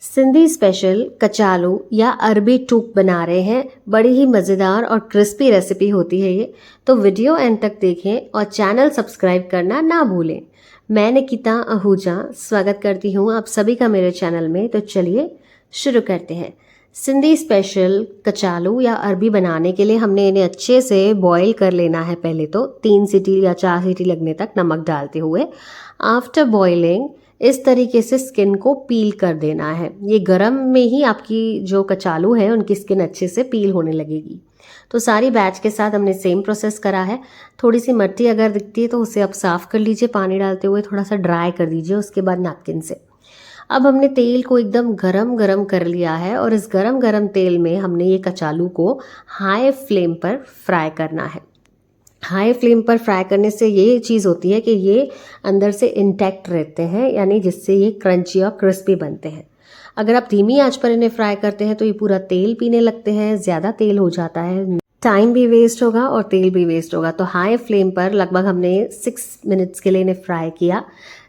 Sindhi special कचालू या अरबी टूक बना रहे हैं। बड़ी ही मज़ेदार और क्रिस्पी रेसिपी होती है ये, तो वीडियो एंड तक देखें और चैनल सब्सक्राइब करना ना भूलें। मैं निकिता आहूजा स्वागत करती हूँ आप सभी का मेरे चैनल में। तो चलिए शुरू करते हैं। सिंधी स्पेशल कचालू या अरबी बनाने के लिए हमने इन्हें अच्छे से बॉईल कर लेना है। पहले तो 3 सीटी या 4 सीटी लगने तक नमक डालते हुए। आफ्टर बॉइलिंग इस तरीके से स्किन को पील कर देना है। ये गरम में ही आपकी जो कचालू है उनकी स्किन अच्छे से पील होने लगेगी। तो सारी बैच के साथ हमने सेम प्रोसेस करा है। थोड़ी सी मट्टी अगर दिखती है तो उसे आप साफ़ कर लीजिए, पानी डालते हुए थोड़ा सा ड्राई कर दीजिए उसके बाद नैपकिन से। अब हमने तेल को एकदम गरम गरम कर लिया है और इस गरम गरम तेल में हमने ये कचालू को हाई फ्लेम पर फ्राई करना है। हाई फ्लेम पर फ्राई करने से ये चीज़ होती है कि ये अंदर से इंटैक्ट रहते हैं, यानी जिससे ये क्रंची और क्रिस्पी बनते हैं। अगर आप धीमी आंच पर इन्हें फ्राई करते हैं तो ये पूरा तेल पीने लगते हैं, ज़्यादा तेल हो जाता है, टाइम भी वेस्ट होगा और तेल भी वेस्ट होगा। तो हाई फ्लेम पर लगभग हमने 6 मिनट्स के लिए इन्हें फ्राई किया,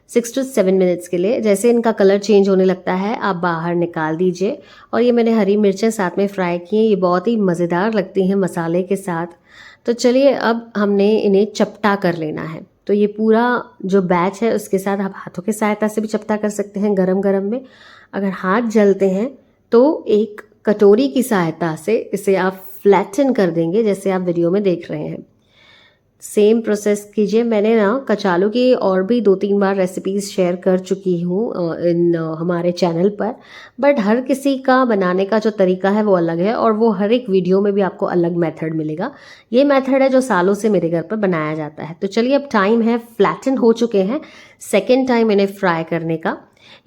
6 to 7 मिनट्स के लिए। जैसे इनका कलर चेंज होने लगता है आप बाहर निकाल दीजिए। और ये मैंने हरी मिर्चें साथ में फ्राई की हैं, ये बहुत ही मज़ेदार लगती हैं मसाले के साथ। तो चलिए अब हमने इन्हें चपटा कर लेना है। तो ये पूरा जो बैच है उसके साथ आप हाथों की सहायता से भी चपटा कर सकते हैं गरम गरम में। अगर हाथ जलते हैं तो एक कटोरी की सहायता से इसे आप फ्लैटन कर देंगे, जैसे आप वीडियो में देख रहे हैं। सेम प्रोसेस कीजिए। मैंने ना कचालू की और भी 2-3 बार रेसिपीज़ शेयर कर चुकी हूँ हमारे चैनल पर, बट हर किसी का बनाने का जो तरीका है वो अलग है और वो हर एक वीडियो में भी आपको अलग मेथड मिलेगा। ये मेथड है जो सालों से मेरे घर पर बनाया जाता है। तो चलिए अब टाइम है, फ्लैटन हो चुके हैं, सेकेंड टाइम इन्हें फ्राई करने का।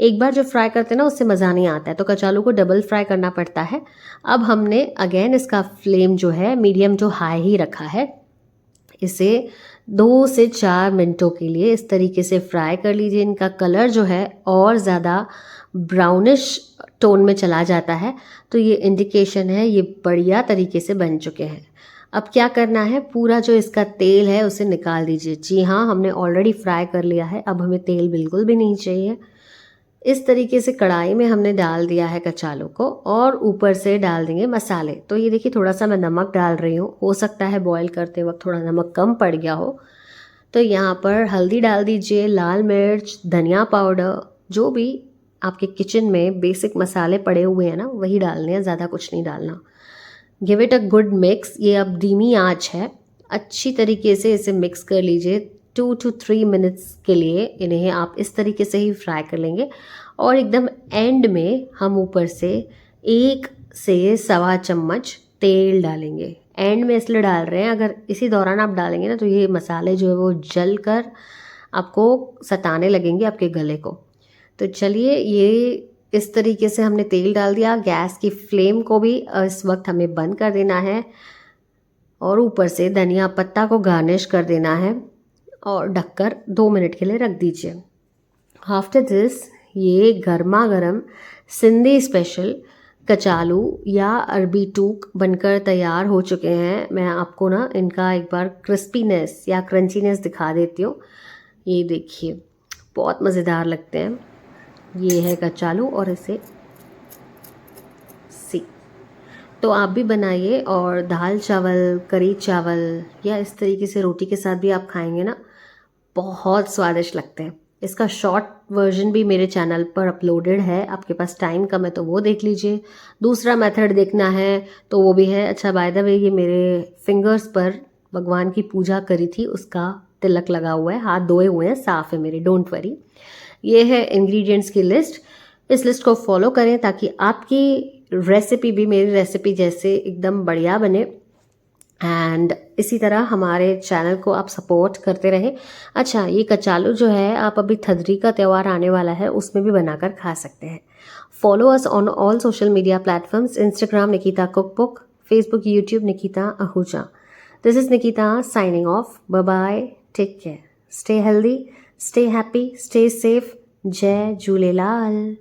एक बार जो फ्राई करते हैं ना उससे मज़ा नहीं आता है, तो कचालू को डबल फ्राई करना पड़ता है। अब हमने अगेन इसका फ्लेम जो है मीडियम टू हाई ही रखा है। इसे 2 से 4 मिनटों के लिए इस तरीके से फ्राई कर लीजिए। इनका कलर जो है और ज़्यादा ब्राउनिश टोन में चला जाता है, तो ये इंडिकेशन है ये बढ़िया तरीके से बन चुके हैं। अब क्या करना है, पूरा जो इसका तेल है उसे निकाल दीजिए। जी हाँ, हमने ऑलरेडी फ्राई कर लिया है, अब हमें तेल बिल्कुल भी नहीं चाहिए। इस तरीके से कढ़ाई में हमने डाल दिया है कचालू को और ऊपर से डाल देंगे मसाले। तो ये देखिए थोड़ा सा मैं नमक डाल रही हूँ, हो सकता है बॉईल करते वक्त थोड़ा नमक कम पड़ गया हो। तो यहाँ पर हल्दी डाल दीजिए, लाल मिर्च, धनिया पाउडर, जो भी आपके किचन में बेसिक मसाले पड़े हुए हैं ना वही डालने हैं, ज़्यादा कुछ नहीं डालना। Give it a good mix. ये अब धीमी आँच है, अच्छी तरीके से इसे मिक्स कर लीजिए। 2 to 3 मिनट्स के लिए इन्हें आप इस तरीके से ही फ्राई कर लेंगे और एकदम एंड में हम ऊपर से 1 से सवा चम्मच तेल डालेंगे। एंड में इसलिए डाल रहे हैं, अगर इसी दौरान आप डालेंगे ना तो ये मसाले जो है वो जल कर आपको सताने लगेंगे आपके गले को। तो चलिए ये इस तरीके से हमने तेल डाल दिया। गैस की फ्लेम को भी इस वक्त हमें बंद कर देना है और ऊपर से धनिया पत्ता को गार्निश कर देना है और ढककर 2 मिनट के लिए रख दीजिए। आफ्टर दिस ये गर्मा गर्म सिंधी स्पेशल कचालू या अरबी टूक बनकर तैयार हो चुके हैं। मैं आपको ना इनका एक बार क्रिस्पीनेस या क्रंचीनेस दिखा देती हूँ। ये देखिए बहुत मज़ेदार लगते हैं। ये है कचालू और इसे सी तो आप भी बनाइए और दाल चावल, करी चावल या इस तरीके से रोटी के साथ भी आप खाएंगे ना, बहुत स्वादिष्ट लगते हैं। इसका शॉर्ट वर्जन भी मेरे चैनल पर अपलोडेड है, आपके पास टाइम कम है तो वो देख लीजिए। दूसरा मेथड देखना है तो वो भी है। अच्छा बाय द वे, ये मेरे फिंगर्स पर भगवान की पूजा करी थी उसका तिलक लगा हुआ है, हाथ धोए हुए हैं, साफ़ है मेरे, डोंट वरी। ये है इंग्रेडिएंट्स की लिस्ट। इस लिस्ट को फॉलो करें ताकि आपकी रेसिपी भी मेरी रेसिपी जैसे एकदम बढ़िया बने। एंड इसी तरह हमारे चैनल को आप सपोर्ट करते रहें। अच्छा, ये कचालू जो है आप अभी थदरी का त्यौहार आने वाला है उसमें भी बनाकर खा सकते हैं। Follow us on all social media platforms, Instagram Nikita cookbook, Facebook, YouTube Nikita Ahuja. This is Nikita signing off. Bye bye, take care, stay healthy, stay happy, stay safe. जय झूलेलाल।